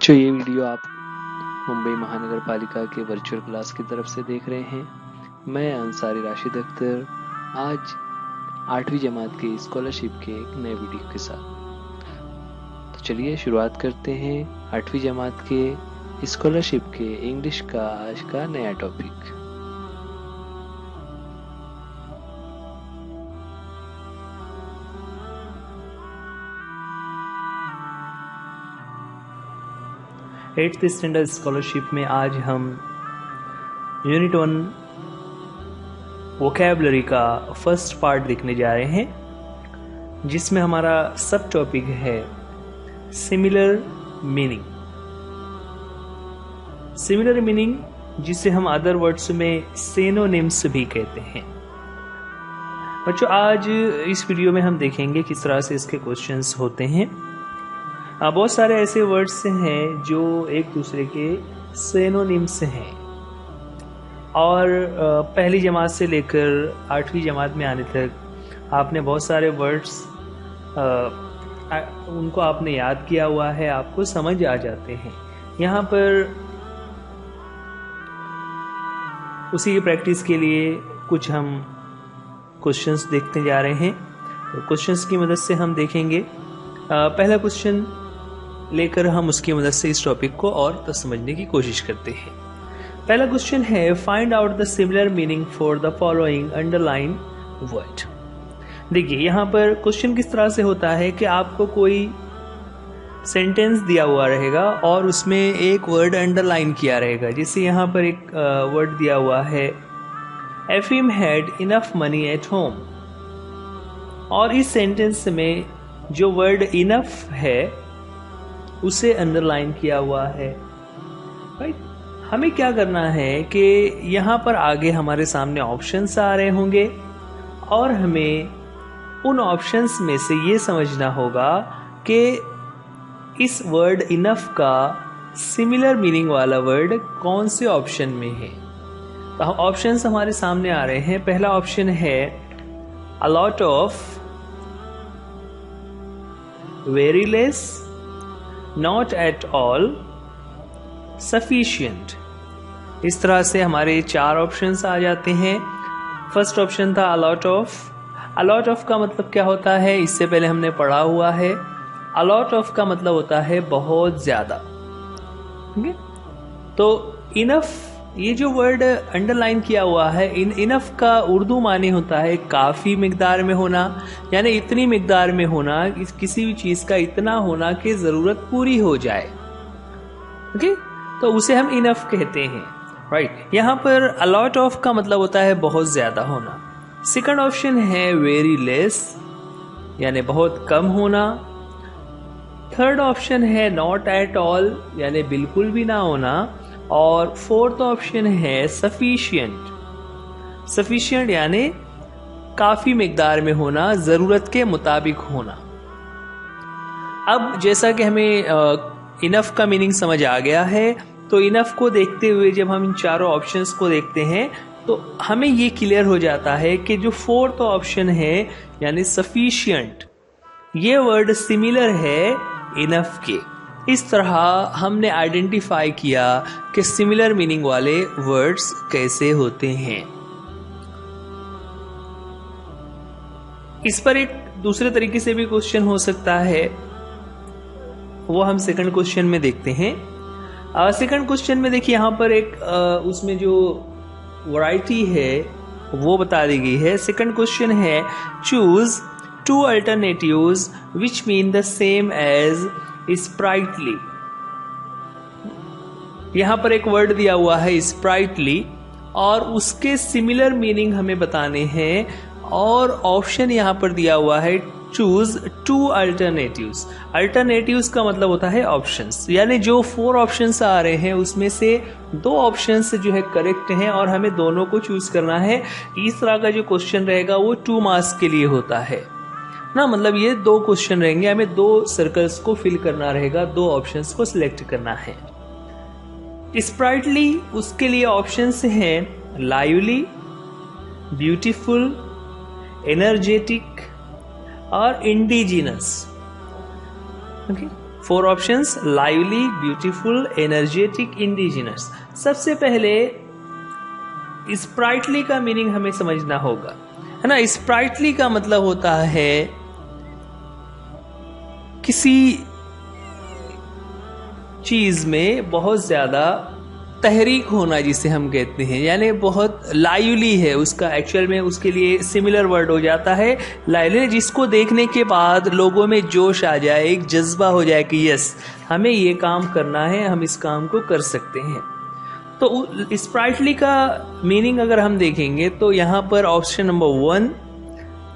बच्चों, ये वीडियो आप मुंबई महानगर पालिका के वर्चुअल क्लास की तरफ से देख रहे हैं। मैं अंसारी राशिद अख्तर आज 8वीं जमात के स्कॉलरशिप के एक नए वीडियो के साथ। तो चलिए शुरुआत करते हैं 8वीं जमात के स्कॉलरशिप के इंग्लिश का आज का नया टॉपिक। एट्थ स्टैंडर्ड स्कॉलरशिप में आज हम यूनिट 1 वोकैबुलरी का फर्स्ट पार्ट देखने जा रहे हैं, जिसमें हमारा सब टॉपिक है सिमिलर मीनिंग। सिमिलर मीनिंग जिसे हम अदर वर्ड्स में सिनोनिम्स भी कहते हैं। बच्चों, आज इस वीडियो में हम देखेंगे किस तरह से इसके क्वेश्चंस होते हैं। बहुत सारे ऐसे वर्ड्स हैं जो एक दूसरे के सिनोनिम्स हैं और पहली जमात से लेकर 8वीं जमात में आने तक आपने बहुत सारे वर्ड्स उनको आपने याद किया हुआ है, आपको समझ आ जाते हैं। यहाँ पर उसी की प्रैक्टिस के लिए कुछ हम क्वेश्चंस देखते जा रहे हैं। तो क्वेश्चंस की मदद से हम देखेंगे। पहला क्वेश्चन लेकर हम उसकी मदद से इस टॉपिक को और समझने की कोशिश करते हैं। पहला क्वेश्चन है, find out the similar meaning for the following underline word. देखिए, यहाँ पर क्वेश्चन किस तरह से होता है कि आपको कोई सेंटेंस दिया हुआ रहेगा और उसमें एक वर्ड अंडरलाइन किया रहेगा। जैसे यहाँ पर एक वर्ड दिया हुआ है, Ephrem had enough money at home, और इस सेंटेंस में जो वर्ड इनफ है उसे अंडरलाइन किया हुआ है। राइट, हमें क्या करना है कि यहाँ पर आगे हमारे सामने ऑप्शंस आ रहे होंगे और हमें उन ऑप्शंस में से ये समझना होगा कि इस वर्ड इनफ का सिमिलर मीनिंग वाला वर्ड कौन से ऑप्शन में है। तो ऑप्शंस हमारे सामने आ रहे हैं। पहला ऑप्शन है a lot of, very less, not at all, sufficient. इस तरह से हमारे 4 ऑप्शंस आ जाते हैं। फर्स्ट ऑप्शन था अलॉट ऑफ। अलॉट ऑफ का मतलब क्या होता है, इससे पहले हमने पढ़ा हुआ है। अलॉट ऑफ का मतलब होता है बहुत ज्यादा। तो इनफ, ये जो वर्ड अंडरलाइन किया हुआ है, इनफ का उर्दू माने होता है काफी मिकदार में होना, यानी इतनी मिकदार में होना, किसी भी चीज का इतना होना कि जरूरत पूरी हो जाए। ओके, तो उसे हम इनफ कहते हैं। राइट, यहाँ पर अलॉट ऑफ का मतलब होता है बहुत ज्यादा होना। सेकंड ऑप्शन है वेरी लेस, यानी बहुत कम होना। थर्ड ऑप्शन है नॉट एट ऑल, यानी बिल्कुल भी ना होना। और फोर्थ ऑप्शन है सफिशिएंट। सफिशिएंट यानी काफी मिकदार में होना, जरूरत के मुताबिक होना। अब जैसा कि हमें इनफ का मीनिंग समझ आ गया है, तो इनफ को देखते हुए जब हम इन चारों ऑप्शंस को देखते हैं तो हमें ये क्लियर हो जाता है कि जो फोर्थ ऑप्शन है यानी सफिशिएंट, ये वर्ड सिमिलर है इनफ के। इस तरह हमने आइडेंटिफाई किया कि सिमिलर मीनिंग वाले वर्ड्स कैसे होते हैं। इस पर एक दूसरे तरीके से भी क्वेश्चन हो सकता है, वो हम सेकंड क्वेश्चन में देखते हैं। सेकंड क्वेश्चन में देखिए, यहाँ पर एक उसमें जो वैरायटी है वो बता दी गई है। सेकंड क्वेश्चन है, choose 2 alternatives which mean the same as sprightly. यहां पर एक वर्ड दिया हुआ है स्प्राइटली और उसके सिमिलर मीनिंग हमें बताने हैं, और ऑप्शन यहां पर दिया हुआ है चूज 2 अल्टरनेटिव्स। अल्टरनेटिव्स का मतलब होता है ऑप्शंस, यानी जो 4 ऑप्शंस आ रहे हैं उसमें से 2 ऑप्शंस जो है करेक्ट हैं और हमें दोनों को चूज करना है। इस तरह का जो क्वेश्चन रहेगा वो 2 मार्क्स के लिए होता है ना, मतलब ये 2 क्वेश्चन रहेंगे, हमें 2 सर्कल्स को फिल करना रहेगा, 2 ऑप्शंस को सिलेक्ट करना है। स्प्राइटली, उसके लिए ऑप्शंस हैं लाइवली, ब्यूटीफुल, एनर्जेटिक और indigenous. Okay, 4 options, lively, beautiful, energetic, indigenous. सबसे पहले स्प्राइटली का मीनिंग हमें समझना होगा, है ना। स्प्राइटली का मतलब होता है किसी चीज में बहुत ज्यादा तहरीक होना, जिसे हम कहते हैं, यानी बहुत लाइवली है उसका। एक्चुअल में उसके लिए सिमिलर वर्ड हो जाता है लाइवली, जिसको देखने के बाद लोगों में जोश आ जाए, एक जज्बा हो जाए कि यस हमें ये काम करना है, हम इस काम को कर सकते हैं। तो स्प्राइटली का मीनिंग अगर हम देखेंगे तो यहाँ पर ऑप्शन नंबर 1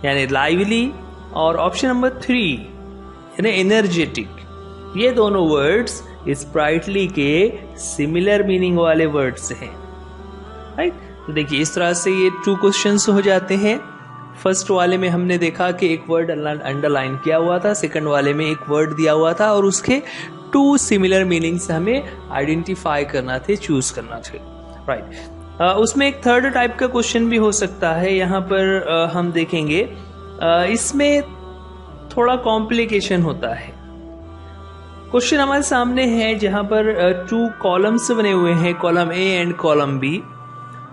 यानी लाइवली और ऑप्शन नंबर 3 यानी एनर्जेटिक, ये दोनों वर्ड्स स्प्राइटली के सिमिलर मीनिंग वाले वर्ड्स हैं, राइट। तो देखिए इस तरह से ये 2 क्वेश्चंस हो जाते हैं। फर्स्ट वाले में हमने देखा कि एक वर्ड अंडरलाइन किया हुआ था, सेकंड वाले में एक वर्ड दिया हुआ था और उसके 2 सिमिलर मीनिंग्स हमें आइडेंटिफाई करना थे, चूज करना थे, राइट। उसमें एक थर्ड टाइप का क्वेश्चन भी हो सकता है, यहाँ पर हम देखेंगे इसमें थोड़ा कॉम्प्लिकेशन होता है। क्वेश्चन हमारे सामने है जहां पर 2 कॉलम्स बने हुए हैं, column A and column B,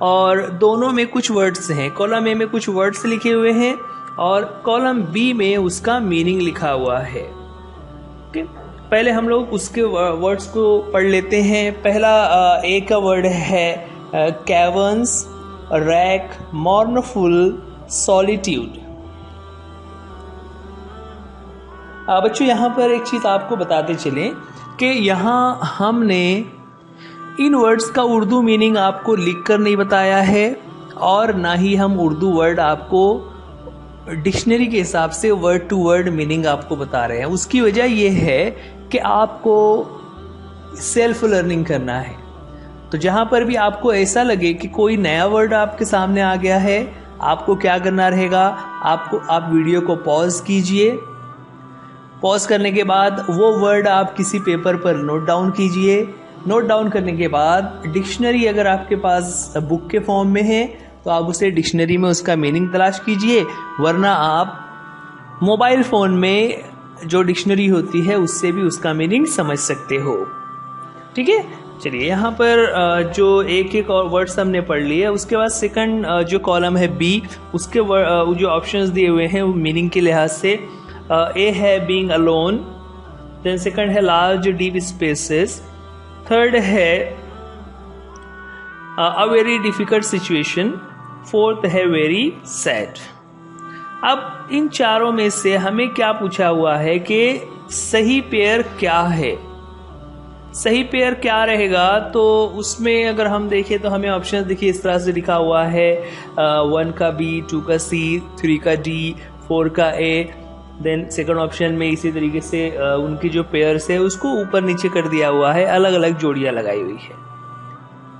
और दोनों में कुछ वर्ड्स हैं। कॉलम ए में कुछ वर्ड्स लिखे हुए हैं और कॉलम बी में उसका मीनिंग लिखा हुआ है। ओके, पहले हम लोग उसके वर्ड्स को पढ़ लेते हैं। पहला ए का वर्ड है कैवर्न्स, रैक, मॉर्नफुल, सॉलिट्यूड। बच्चों यहाँ पर एक चीज आपको बताते चलें कि यहाँ हमने इन वर्ड्स का उर्दू मीनिंग आपको लिखकर नहीं बताया है और ना ही हम उर्दू वर्ड आपको डिक्शनरी के हिसाब से वर्ड टू वर्ड मीनिंग आपको बता रहे हैं। उसकी वजह यह है कि आपको सेल्फ लर्निंग करना है। तो जहां पर भी आपको ऐसा लगे कि कोई नया वर्ड आपके सामने आ गया है, आपको क्या करना रहेगा, आप वीडियो को पॉज कीजिए। पॉज करने के बाद वो वर्ड आप किसी पेपर पर नोट डाउन कीजिए। नोट डाउन करने के बाद डिक्शनरी अगर आपके पास बुक के फॉर्म में है तो आप उसे डिक्शनरी में उसका मीनिंग तलाश कीजिए, वरना आप मोबाइल फोन में जो डिक्शनरी होती है उससे भी उसका मीनिंग समझ सकते हो। ठीक है, चलिए यहाँ पर जो एक और वर्ड्स हमने पढ़ लिए, उसके बाद सेकंड जो कॉलम है बी, उसके जो ऑप्शंस दिए हुए हैं मीनिंग के लिहाज से ए है बीइंग अलोन, देन सेकंड है लार्ज डीप स्पेसेस, थर्ड है a very difficult situation, fourth है वेरी सैड। अब इन चारों में से हमें क्या पूछा हुआ है कि सही पेयर क्या है, सही पेयर क्या रहेगा। तो उसमें अगर हम देखें तो हमें ऑप्शन देखिए इस तरह से लिखा हुआ है 1 का बी, 2 का सी, 3 का डी, 4 का ए। देन सेकंड ऑप्शन में इसी तरीके से उनकी जो पेयर्स है उसको ऊपर नीचे कर दिया हुआ है, अलग अलग जोड़ियां लगाई हुई है।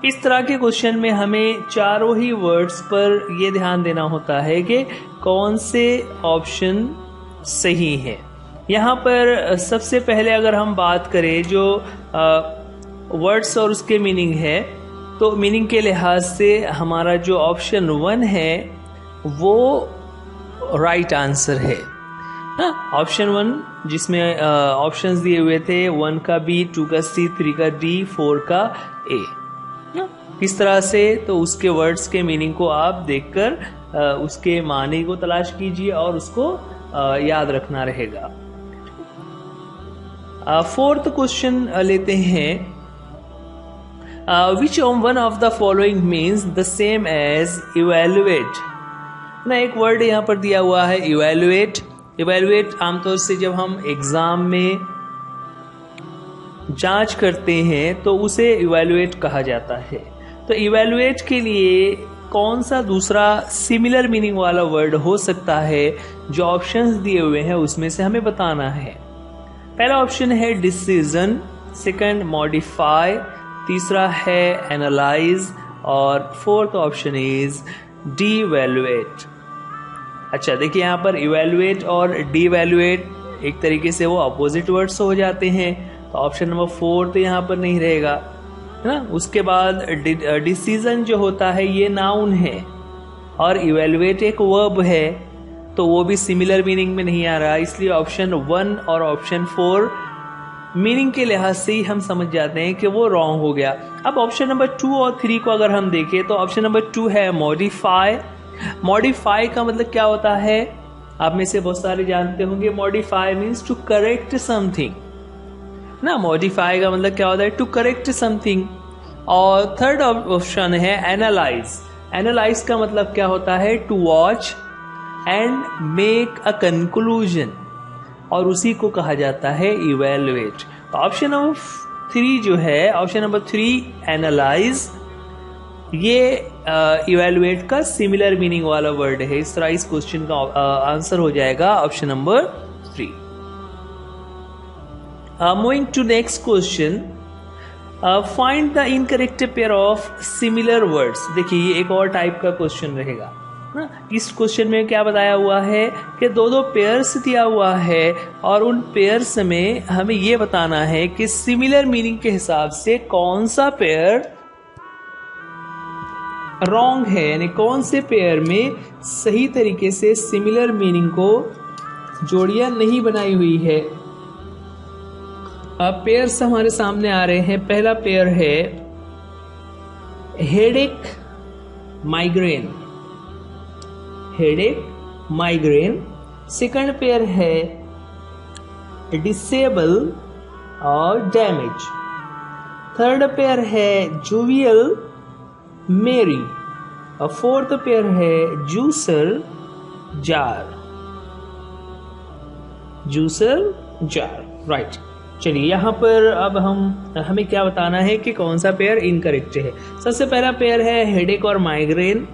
इस तरह के क्वेश्चन में हमें चारों ही वर्ड्स पर यह ध्यान देना होता है कि कौन से ऑप्शन सही है। यहाँ पर सबसे पहले अगर हम बात करें जो वर्ड्स और उसके मीनिंग है, तो मीनिंग के लिहाज से हमारा जो ऑप्शन 1 है वो राइट आंसर है। ऑप्शन 1 जिसमें ऑप्शंस दिए हुए थे 1 का बी, 2 का सी, 3 का डी, 4 का ए। किस तरह से, तो उसके वर्ड्स के मीनिंग को आप देखकर उसके मानी को तलाश कीजिए और उसको याद रखना रहेगा। फोर्थ क्वेश्चन लेते हैं, which one of the following means the same as evaluate. ना एक वर्ड यहाँ पर दिया हुआ है इवेल्युएट। इवेल्युएट आमतौर से जब हम एग्जाम में जांच करते हैं तो उसे इवेल्युएट कहा जाता है। तो इवेल्युएट के लिए कौन सा दूसरा सिमिलर मीनिंग वाला वर्ड हो सकता है जो ऑप्शंस दिए हुए हैं उसमें से हमें बताना है। पहला ऑप्शन है डिसीजन, सेकंड मॉडिफाई, तीसरा है एनालाइज और फोर्थ ऑप्शन इज डीवैल्यूएट। अच्छा देखिए यहाँ पर इवैल्यूएट और डीवैल्यूएट एक तरीके से वो अपोजिट वर्ड्स हो जाते हैं, तो ऑप्शन नंबर 4 तो यहाँ पर नहीं रहेगा, है ना। उसके बाद डिसीजन जो होता है ये नाउन है और इवैल्यूएट एक वर्ब है, तो वो भी सिमिलर मीनिंग में नहीं आ रहा, इसलिए ऑप्शन 1 और ऑप्शन 4 मीनिंग के लिहाज से ही हम समझ जाते हैं कि वो रॉन्ग हो गया। अब ऑप्शन नंबर 2 और 3 को अगर हम देखें तो ऑप्शन नंबर 2 है मॉडिफाई। मॉडिफाई का मतलब क्या होता है, आप में से बहुत सारे जानते होंगे। Modify means to correct something ना। मॉडिफाई का मतलब क्या होता है, टू करेक्ट समथिंग। और थर्ड ऑप्शन है एनालाइज। एनालाइज का मतलब क्या होता है, to watch and make a conclusion, और उसी को कहा जाता है इवेलुएट। तो ऑप्शन नंबर 3 जो है, ऑप्शन नंबर 3 एनालाइज, ये इवेलुएट का सिमिलर मीनिंग वाला वर्ड है। इस तरह इस क्वेश्चन का आंसर हो जाएगा option number 3। Moving to next question, find the incorrect pair of similar words. देखिए ये एक और टाइप का क्वेश्चन रहेगा ना। इस क्वेश्चन में क्या बताया हुआ है कि दो पेयर्स दिया हुआ है और उन पेयर्स में हमें ये बताना है कि सिमिलर मीनिंग के हिसाब से कौन सा पेयर रॉन्ग है, यानी कौन से पेयर में सही तरीके से सिमिलर मीनिंग को जोड़ियां नहीं बनाई हुई है। अब पेयर्स हमारे सामने आ रहे हैं। पहला पेयर है headache migraine, headache migraine. Second pair है डिसेबल और डैमेज। थर्ड पेयर है जुवियल मेरी, और फोर्थ पेयर है juicer jar, juicer jar. Right, चलिए यहाँ पर अब हमें क्या बताना है कि कौन सा पेयर इनकरेक्ट है। सबसे पहला पेयर है हेडेक और माइग्रेन।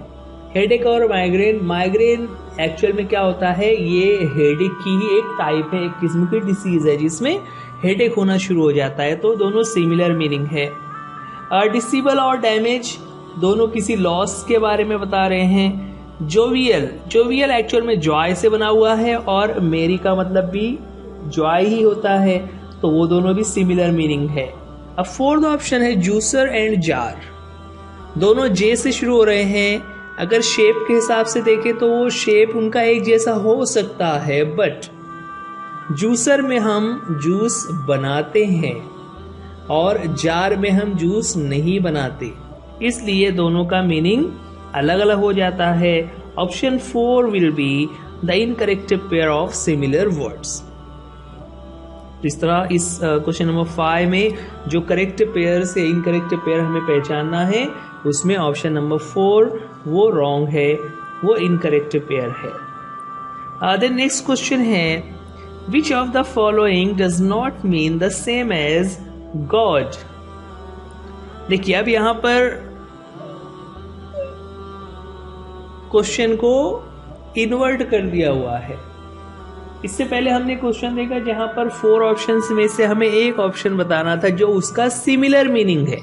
हेडेक और माइग्रेन, माइग्रेन एक्चुअल में क्या होता है, ये हेडेक की ही एक टाइप है, एक किस्म की डिसीज है जिसमें हेडेक होना शुरू हो जाता है। तो दोनों सिमिलर मीनिंग है। डिसेबल और डैमेज दोनों किसी लॉस के बारे में बता रहे हैं। जोवियल, जोवियल एक्चुअल में जॉय से बना हुआ है और मेरी का मतलब भी जॉय ही होता है, तो वो दोनों भी सिमिलर मीनिंग है। अब फोर्थ ऑप्शन है जूसर एंड जार, दोनों जे से शुरू हो रहे हैं। अगर शेप के हिसाब से देखें तो वो शेप उनका एक जैसा हो सकता है, बट जूसर में हम जूस बनाते हैं और जार में हम जूस नहीं बनाते, इसलिए दोनों का मीनिंग अलग अलग हो जाता है। Option 4 will be the incorrect pair of similar words. इस तरह इस क्वेश्चन नंबर 5 में जो करेक्ट पेयर से इनकरेक्ट पेयर हमें पहचानना है, उसमें ऑप्शन नंबर 4 वो रॉन्ग है, वो इनकरेक्ट पेयर है। देन नेक्स्ट क्वेश्चन है, which of the following does not mean the same as god. देखिए अब यहां पर क्वेश्चन को इन्वर्ट कर दिया हुआ है। इससे पहले हमने क्वेश्चन देखा जहां पर 4 ऑप्शंस में से हमें एक ऑप्शन बताना था जो उसका सिमिलर मीनिंग है।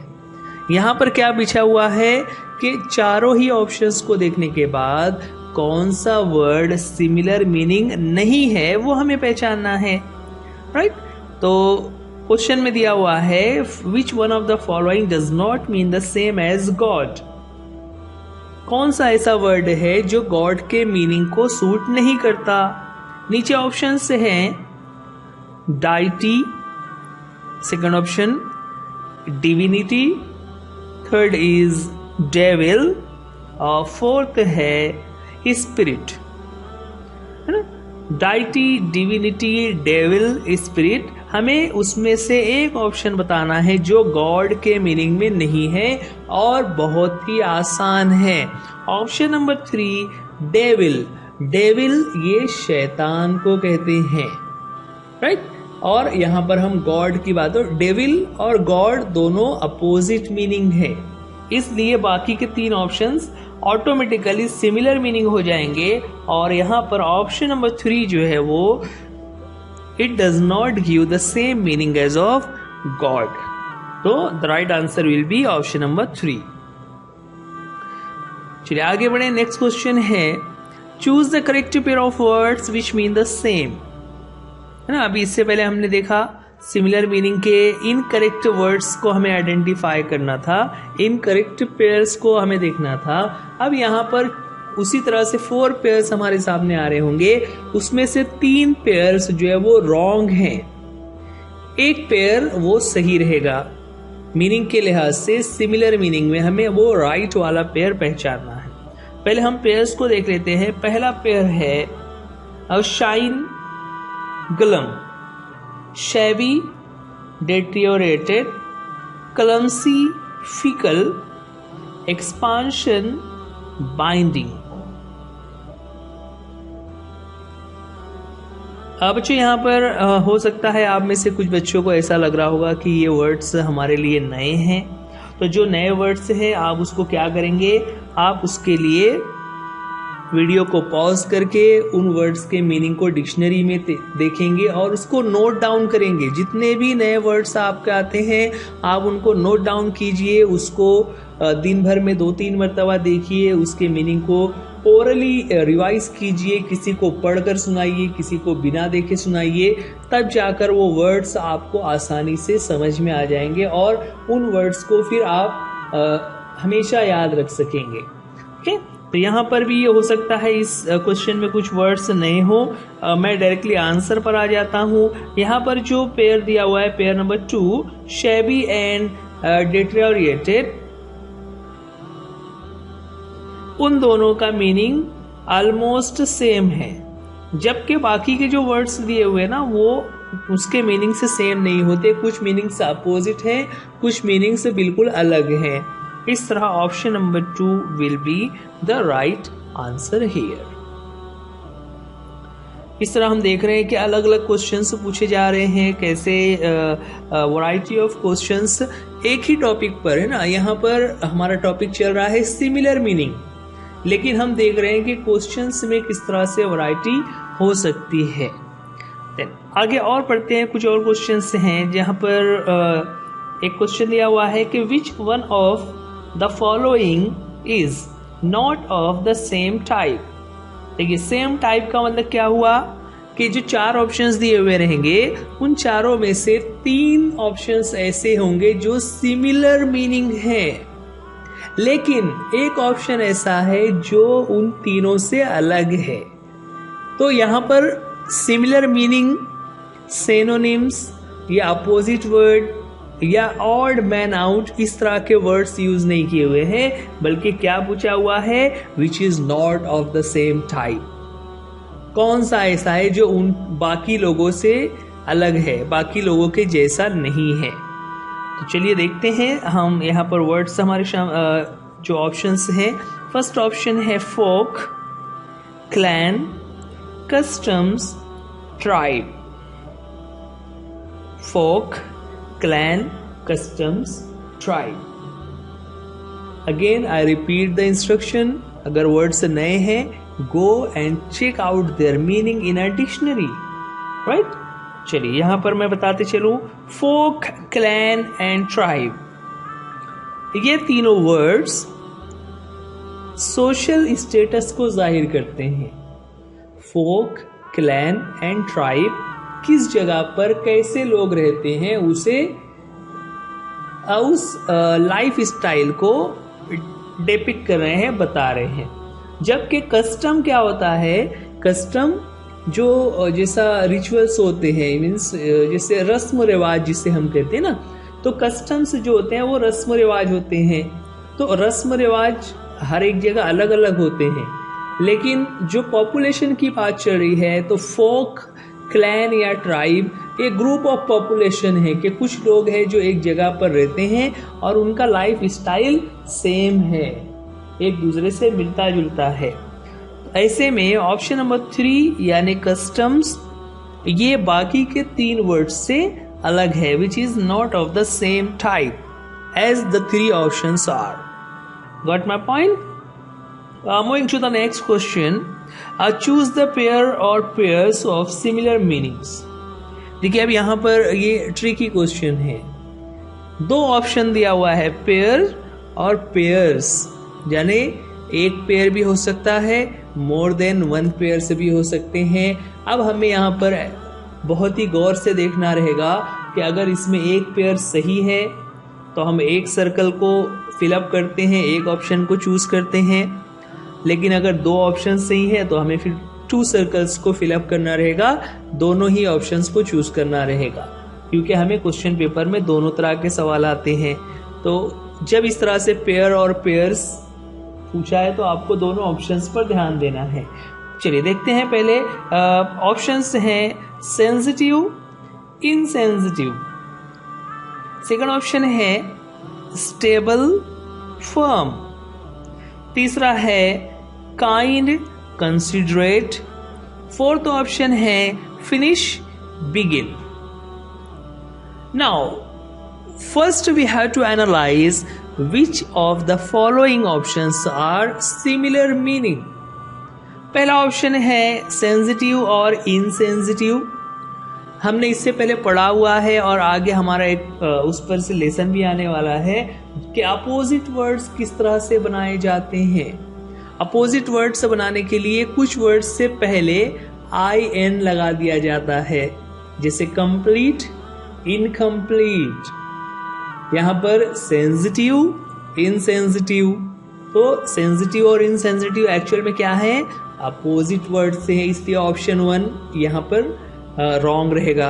यहां पर क्या बिछा हुआ है कि चारों ही ऑप्शंस को देखने के बाद कौन सा वर्ड सिमिलर मीनिंग नहीं है वो हमें पहचानना है। राइट, तो क्वेश्चन में दिया हुआ है which one of the following does not mean the same as god. कौन सा ऐसा वर्ड है जो गॉड के मीनिंग को सूट नहीं करता। नीचे ऑप्शन से हैं deity, second option divinity, third is devil और फोर्थ है स्पिरिट, है ना। डाइटी, डिविनिटी, डेविल, स्पिरिट, हमें उसमें से एक ऑप्शन बताना है जो गॉड के मीनिंग में नहीं है और बहुत ही आसान है। Option number 3 devil. डेविल ये शैतान को कहते हैं, राइट। और यहां पर हम गॉड की बात हो, डेविल और गॉड दोनों अपोजिट मीनिंग है, इसलिए बाकी के 3 ऑप्शंस ऑटोमेटिकली सिमिलर मीनिंग हो जाएंगे। और यहां पर ऑप्शन नंबर 3 जो है वो it does not give the same meaning as of God, तो the right answer will be option number 3। चलिए आगे बढ़े। नेक्स्ट क्वेश्चन है choose the correct pair of words which mean the same, है ना। अभी इससे पहले हमने देखा सिमिलर मीनिंग के इनकरेक्ट वर्ड्स को हमें आइडेंटिफाई करना था, इनकरेक्ट पेयर्स को हमें देखना था। अब यहाँ पर उसी तरह से 4 पेयर्स हमारे सामने आ रहे होंगे, उसमें से 3 पेयर्स जो है वो रॉन्ग हैं। एक पेयर वो सही रहेगा, मीनिंग के लिहाज से सिमिलर मीनिंग में हमें वो राइट वाला पेयर पहचानना है। पहले हम पेयर्स को देख लेते हैं। पहला पेयर है shine gleam, shabby deteriorated, clumsy fickle, expansion binding. बच्चों यहाँ पर हो सकता है आप में से कुछ बच्चों को ऐसा लग रहा होगा कि ये वर्ड्स हमारे लिए नए हैं। तो जो नए वर्ड्स हैं आप उसको क्या करेंगे, आप उसके लिए वीडियो को पॉज करके उन वर्ड्स के मीनिंग को डिक्शनरी में देखेंगे और उसको नोट डाउन करेंगे। जितने भी नए वर्ड्स आपके आते हैं आप उनको नोट डाउन कीजिए, उसको दिन भर में 2-3 मरतबा देखिए, उसके मीनिंग को ओरली रिवाइज कीजिए, किसी को पढ़कर सुनाइए, किसी को बिना देखे सुनाइए, तब जाकर वो वर्ड्स आपको आसानी से समझ में आ जाएंगे और उन वर्ड्स को फिर आप हमेशा याद रख सकेंगे। ओके, तो यहाँ पर भी ये हो सकता है इस क्वेश्चन में कुछ वर्ड्स नए हो। मैं डायरेक्टली आंसर पर आ जाता हूँ। यहाँ पर जो पेयर दिया हुआ है, पेयर नंबर 2, शैबी एंड डेट्रियोरेटेड, उन दोनों का मीनिंग ऑलमोस्ट सेम है, जबकि बाकी के जो वर्ड्स दिए हुए ना वो उसके मीनिंग से सेम नहीं होते। कुछ मीनिंग्स अपोजिट हैं, कुछ मीनिंग्स बिल्कुल अलग हैं। इस तरह option number 2 will be the right answer here. इस तरह हम देख रहे हैं कि अलग अलग क्वेश्चंस पूछे जा रहे हैं, कैसे वैरायटी ऑफ क्वेश्चंस एक ही टॉपिक पर है ना। यहाँ पर हमारा टॉपिक चल रहा है सिमिलर मीनिंग, लेकिन हम देख रहे हैं कि क्वेश्चंस में किस तरह से वैरायटी हो सकती है। आगे और पढ़ते हैं, कुछ और क्वेश्चंस हैं जहां पर एक क्वेश्चन दिया हुआ है कि विच one of the following is not of the same type. देखिए, सेम टाइप का मतलब क्या हुआ कि जो 4 ऑप्शंस दिए हुए रहेंगे उन चारों में से 3 ऑप्शंस ऐसे होंगे जो सिमिलर मीनिंग है, लेकिन एक ऑप्शन ऐसा है जो उन तीनों से अलग है। तो यहां पर सिमिलर मीनिंग, सिनोनिम्स या अपोजिट वर्ड या ऑड मैन आउट, इस तरह के वर्ड्स यूज नहीं किए हुए हैं, बल्कि क्या पूछा हुआ है, which is not of the same type. कौन सा ऐसा है जो उन बाकी लोगों से अलग है, बाकी लोगों के जैसा नहीं है। तो चलिए देखते हैं हम यहाँ पर वर्ड्स हमारे जो ऑप्शंस हैं। फर्स्ट ऑप्शन है folk, clan, customs, tribe. Folk, clan, customs, tribe. Again I repeat the instruction, अगर वर्ड्स नए हैं go and check out their meaning in a dictionary, right. चलिए यहां पर मैं बताते चलूं, फोक, क्लैन एंड ट्राइब, ये तीनों वर्ड्स सोशल स्टेटस को जाहिर करते हैं। फोक, क्लैन एंड ट्राइब किस जगह पर कैसे लोग रहते हैं उसे, उस लाइफ स्टाइल को डिपिक्ट कर रहे हैं, बता रहे हैं। जबकि कस्टम क्या होता है, कस्टम जो जैसा रिचुअल्स होते हैं, मीन्स जैसे रस्म रिवाज जिसे हम कहते हैं ना, तो कस्टम्स जो होते हैं वो रस्म रिवाज होते हैं। तो रस्म रिवाज हर एक जगह अलग अलग होते हैं, लेकिन जो पॉपुलेशन की बात चल रही है तो फोक, क्लैन या ट्राइब एक ग्रुप ऑफ पॉपुलेशन है कि कुछ लोग हैं जो एक जगह पर रहते हैं और उनका लाइफ स्टाइल सेम है, एक दूसरे से मिलता जुलता है। ऐसे में ऑप्शन नंबर 3 यानी कस्टम्स, ये बाकी के 3 वर्ड्स से अलग है, which is not of the same type as the 3 options are. Got my point? Moving to the next question, choose the pair और पेयर्स ऑफ सिमिलर मीनिंग्स। देखिए अब यहां पर ये ट्रिकी क्वेश्चन है, 2 ऑप्शन दिया हुआ है, पेयर और पेयर्स, यानी एक पेयर भी हो सकता है, मोर देन 1 पेयर से भी हो सकते हैं। अब हमें यहाँ पर बहुत ही गौर से देखना रहेगा कि अगर इसमें एक पेयर सही है तो हम एक सर्कल को फिलअप करते हैं, एक ऑप्शन को चूज करते हैं, लेकिन अगर 2 ऑप्शन सही है तो हमें फिर 2 सर्कल्स को फिलअप करना रहेगा, दोनों ही ऑप्शंस को चूज करना रहेगा। क्योंकि हमें क्वेश्चन पेपर में दोनों तरह के सवाल आते हैं। तो जब इस तरह से पेयर और पेयर्स पूछा है तो आपको दोनों ऑप्शंस पर ध्यान देना है। चलिए देखते हैं। पहले ऑप्शंस हैं सेंसिटिव, इनसेंसिटिव। सेकंड ऑप्शन है स्टेबल, फर्म। तीसरा है काइंड, कंसिडरेट। फोर्थ ऑप्शन है finish, begin. Now first we have to analyse which of the following options are similar meaning। पहला ऑप्शन है सेंसिटिव और इनसेंसिटिव। हमने इससे पहले पढ़ा हुआ है और आगे हमारा एक उस पर से लेसन भी आने वाला है कि अपोजिट वर्ड्स किस तरह से बनाए जाते हैं। अपोजिट वर्ड्स बनाने के लिए कुछ वर्ड्स से पहले IN लगा दिया जाता है, जैसे कंप्लीट, इनकम्प्लीट। यहां पर सेंसिटिव, इनसेंसिटिव। तो सेंसिटिव और इनसेंसिटिव एक्चुअल में क्या है, अपोजिट वर्ड से है, इसलिए ऑप्शन 1 यहां पर रॉन्ग रहेगा।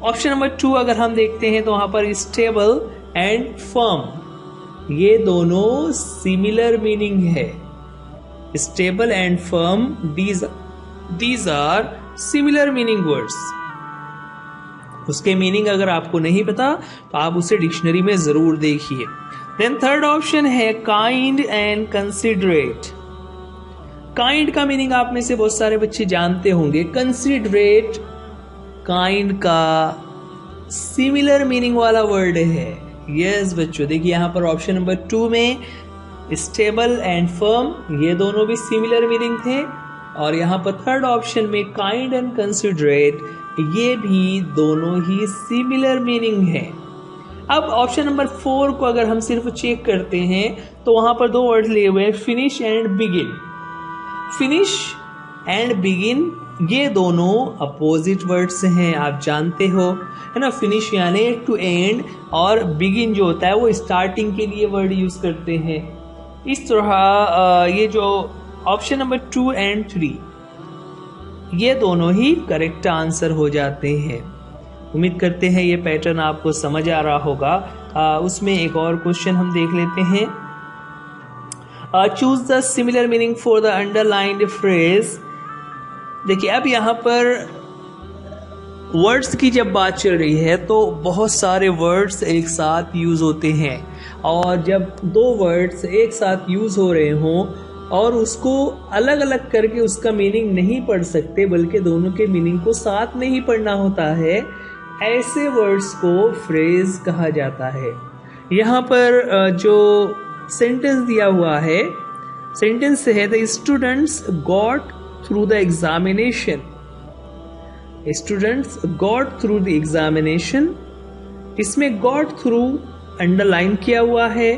ऑप्शन नंबर 2 अगर हम देखते हैं तो वहां पर स्टेबल एंड फर्म, ये दोनों सिमिलर मीनिंग है। Stable and firm, these are similar meaning words. उसके मीनिंग अगर आपको नहीं पता तो आप उसे डिक्शनरी में जरूर देखिए। देन थर्ड ऑप्शन है काइंड एंड कंसिडरेट। काइंड का मीनिंग आप में से बहुत सारे बच्चे जानते होंगे। कंसिडरेट काइंड का सिमिलर मीनिंग वाला वर्ड है। यस बच्चों, देखिए यहां पर ऑप्शन नंबर 2 में स्टेबल एंड फर्म, ये दोनों भी सिमिलर मीनिंग थे, और यहां पर थर्ड ऑप्शन में काइंड एंड कंसिडरेट, ये भी दोनों ही सिमिलर मीनिंग है। अब ऑप्शन नंबर 4 को अगर हम सिर्फ चेक करते हैं तो वहां पर 2 वर्ड लिए हुए हैं, finish and begin. Finish and begin ये दोनों अपोजिट वर्ड्स हैं, आप जानते हो, है ना। फिनिश यानी टू एंड, और बिगिन जो होता है वो स्टार्टिंग के लिए वर्ड यूज करते हैं। इस तरह ये जो ऑप्शन नंबर 2 एंड 3 ये दोनों ही करेक्ट आंसर हो जाते हैं। उम्मीद करते हैं ये पैटर्न आपको समझ आ रहा होगा। उसमें एक और क्वेश्चन हम देख लेते हैं। Choose the similar meaning for the underlined phrase. देखिए अब यहाँ पर वर्ड्स की जब बात चल रही है तो बहुत सारे वर्ड्स एक साथ यूज होते हैं, और जब 2 वर्ड्स एक साथ यूज हो रहे हों और उसको अलग अलग करके उसका मीनिंग नहीं पढ़ सकते, बल्कि दोनों के मीनिंग को साथ में ही पढ़ना होता है, ऐसे वर्ड्स को फ्रेज कहा जाता है। यहाँ पर जो सेंटेंस दिया हुआ है, सेंटेंस है the students got through the examination. Students got through the examination, इसमें गॉट थ्रू अंडरलाइन किया हुआ है।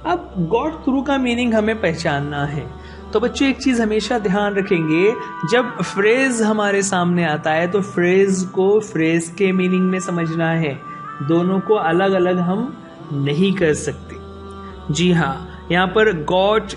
अब गॉट थ्रू का मीनिंग हमें पहचानना है। तो बच्चों एक चीज हमेशा ध्यान रखेंगे, जब फ्रेज हमारे सामने आता है तो फ्रेज को फ्रेज के मीनिंग में समझना है, दोनों को अलग अलग हम नहीं कर सकते। जी हाँ, यहाँ पर गॉट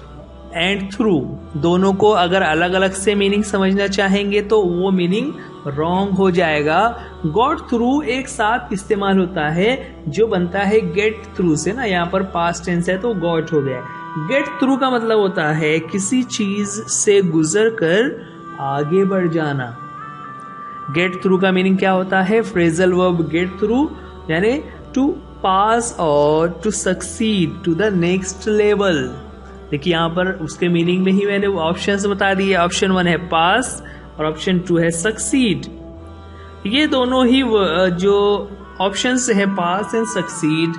एंड थ्रू दोनों को अगर अलग अलग से मीनिंग समझना चाहेंगे तो वो मीनिंग रॉन्ग हो जाएगा। गॉट थ्रू एक साथ इस्तेमाल होता है जो बनता है गेट थ्रू से ना, यहाँ पर पास्ट टेंस है तो गॉट हो गया। गेट थ्रू का मतलब होता है किसी चीज से गुजर कर आगे बढ़ जाना। गेट थ्रू का मीनिंग क्या होता है, फ्रेजल वर्ब गेट थ्रू यानी टू पास और to succeed to the next level. देखिए यहाँ पर उसके मीनिंग में ही मैंने ऑप्शंस बता दिए। ऑप्शन 1 है पास और ऑप्शन 2 है सक्सीड। ये दोनों ही जो ऑप्शंस है पास एंड सक्सीड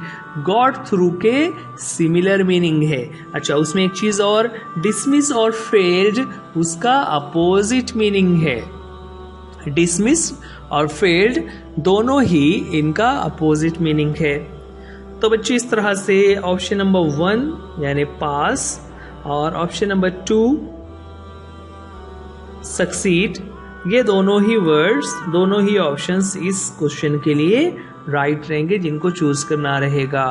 गॉट थ्रू के सिमिलर मीनिंग है। अच्छा, उसमें एक चीज और, डिसमिस और फेल्ड उसका अपोजिट मीनिंग है। डिसमिस और फेल्ड दोनों ही इनका अपोजिट मीनिंग है। तो बच्चे इस तरह से ऑप्शन नंबर 1 यानी पास और ऑप्शन नंबर 2 सक्सीड, ये दोनों ही वर्ड्स, दोनों ही ऑप्शंस इस क्वेश्चन के लिए राइट रहेंगे, जिनको चूज करना रहेगा।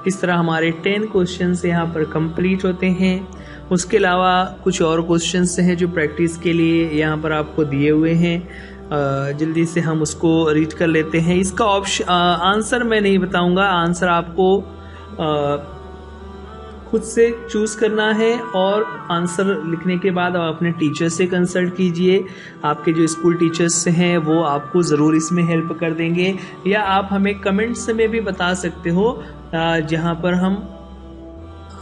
इस तरह हमारे 10 क्वेश्चंस यहाँ पर कंप्लीट होते हैं। उसके अलावा कुछ और क्वेश्चंस हैं जो प्रैक्टिस के लिए यहाँ पर आपको दिए हुए हैं। जल्दी से हम उसको रीड कर लेते हैं। इसका ऑप्शन आंसर मैं नहीं बताऊंगा, आंसर आपको खुद से चूज करना है और आंसर लिखने के बाद आप अपने टीचर से कंसल्ट कीजिए। आपके जो स्कूल टीचर्स हैं वो आपको ज़रूर इसमें हेल्प कर देंगे, या आप हमें कमेंट्स में भी बता सकते हो जहां पर हम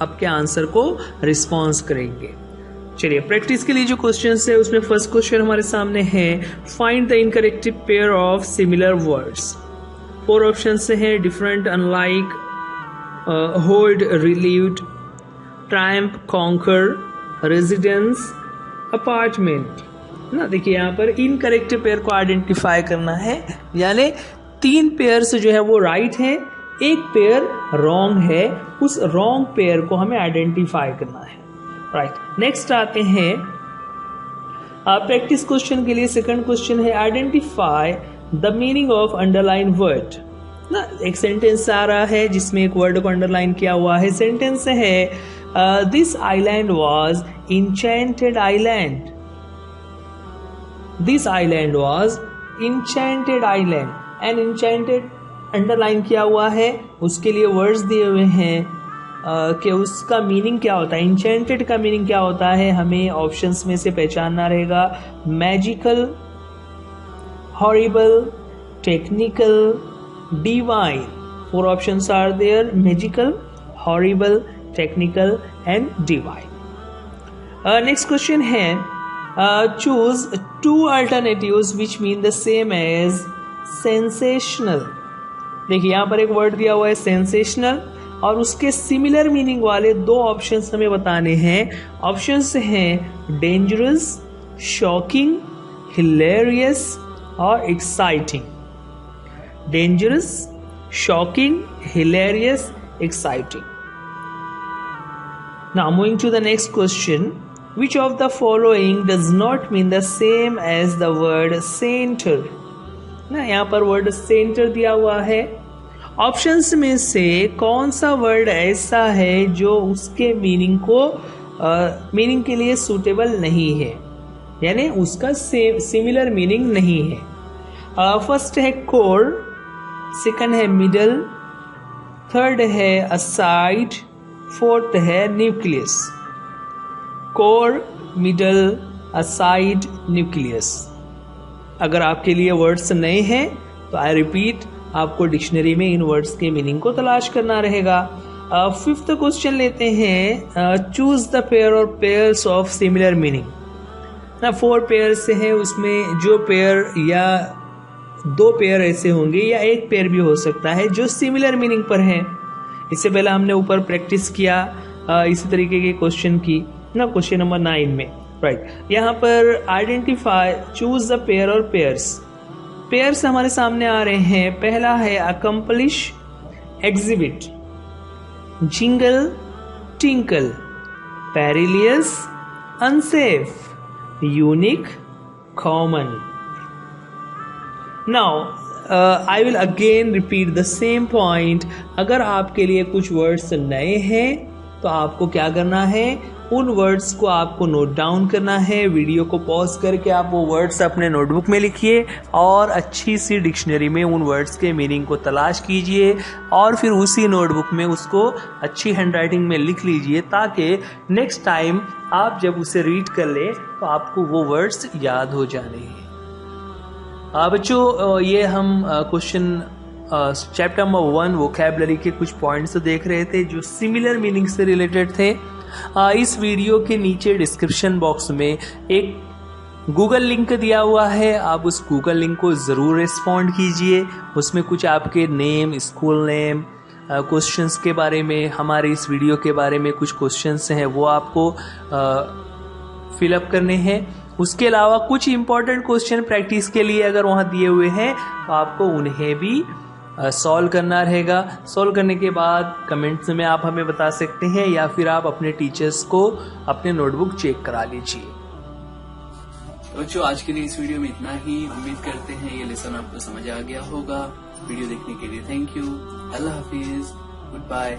आपके आंसर को रिस्पॉन्स करेंगे। चलिए प्रैक्टिस के लिए जो क्वेश्चन है उसमें फर्स्ट क्वेश्चन हमारे सामने है, find the incorrect pair of similar words. 4 option है, different, unlike, hold, relieved, triumph, conquer, residence, apartment ना। देखिए यहाँ पर इनकरेक्ट पेयर को आइडेंटिफाई करना है, यानी 3 पेयर्स जो है वो राइट है, एक पेयर रॉन्ग है, उस रॉन्ग पेयर को हमें आइडेंटिफाई करना है। राइट, नेक्स्ट आते हैं प्रैक्टिस क्वेश्चन के लिए। सेकंड क्वेश्चन है, identify the meaning of underline word ना। एक सेंटेंस आ रहा है जिसमें एक वर्ड को अंडरलाइन किया हुआ है। सेंटेंस है, this island was enchanted island. This island was enchanted island and enchanted underline किया हुआ है, उसके लिए वर्ड्स दिए हुए हैं कि उसका मीनिंग क्या होता है। इंचेंटेड का मीनिंग क्या होता है हमें ऑप्शंस में से पहचानना रहेगा। Magical, horrible, technical, divine. 4 options are there, magical, horrible, technical and divine. Next question है, choose 2 alternatives which mean the same as sensational. देखिए यहाँ पर एक वर्ड दिया हुआ है सेंसेशनल और उसके सिमिलर मीनिंग वाले 2 ऑप्शंस हमें बताने हैं। ऑप्शंस हैं डेंजरस, शॉकिंग, हिलेरियस और exciting. Dangerous, shocking, hilarious, exciting. Now moving to the next question, which of the following does not mean the same as the word center? ना यहाँ पर word centre दिया हुआ है। ऑप्शंस में से कौन सा वर्ड ऐसा है जो उसके मीनिंग के लिए सूटेबल नहीं है, यानी उसका सिमिलर मीनिंग नहीं है। फर्स्ट है कोर, सेकंड है मिडल, थर्ड है असाइड, फोर्थ है nucleus. Core, middle, aside, nucleus. अगर आपके लिए वर्ड्स नए हैं तो आई रिपीट, आपको डिक्शनरी में इन वर्ड्स के मीनिंग को तलाश करना रहेगा। 5th क्वेश्चन लेते हैं, चूज द पेयर और पेयर्स ऑफ सिमिलर मीनिंग ना। 4 पेयर से है, उसमें जो पेयर या 2 पेयर ऐसे होंगे या एक पेयर भी हो सकता है जो सिमिलर मीनिंग पर है। इससे पहले हमने ऊपर प्रैक्टिस किया इसी तरीके के क्वेश्चन की ना, क्वेश्चन नंबर 9 में। राइट, यहाँ पर आइडेंटिफाई, चूज द पेयर और पेयर्स। पेयर्स हमारे सामने आ रहे हैं। पहला है accomplish, exhibit, jingle, tinkle, perilous, unsafe, unique, common. Now I will again repeat the same point. अगर आपके लिए कुछ वर्ड्स नए हैं तो आपको क्या करना है, उन वर्ड्स को आपको नोट डाउन करना है। वीडियो को पॉज करके आप वो वर्ड्स अपने नोटबुक में लिखिए और अच्छी सी डिक्शनरी में उन वर्ड्स के मीनिंग को तलाश कीजिए और फिर उसी नोटबुक में उसको अच्छी हैंडराइटिंग में लिख लीजिए, ताकि नेक्स्ट टाइम आप जब उसे रीड कर ले तो आपको वो वर्ड्स याद हो जाने। बच्चों, ये हम क्वेश्चन चैप्टर नंबर 1 वोकैबुलरी के कुछ पॉइंट्स देख रहे थे जो सिमिलर मीनिंग से रिलेटेड थे। इस वीडियो के नीचे डिस्क्रिप्शन बॉक्स में एक गूगल लिंक दिया हुआ है, आप उस गूगल लिंक को ज़रूर रिस्पॉन्ड कीजिए। उसमें कुछ आपके नेम, स्कूल नेम, क्वेश्चंस के बारे में, हमारे इस वीडियो के बारे में कुछ क्वेश्चंस हैं वो आपको फिलअप करने हैं। उसके अलावा कुछ इंपॉर्टेंट क्वेश्चन प्रैक्टिस के लिए अगर वहाँ दिए हुए हैं तो आपको उन्हें भी सॉल्व करना रहेगा। सॉल्व करने के बाद कमेंट्स में आप हमें बता सकते हैं या फिर आप अपने टीचर्स को अपने नोटबुक चेक करा लीजिए। बच्चों, आज के लिए इस वीडियो में इतना ही। उम्मीद करते हैं ये लेसन आपको समझ आ गया होगा। वीडियो देखने के लिए थैंक यू। अल्लाह हाफिज, गुड बाय।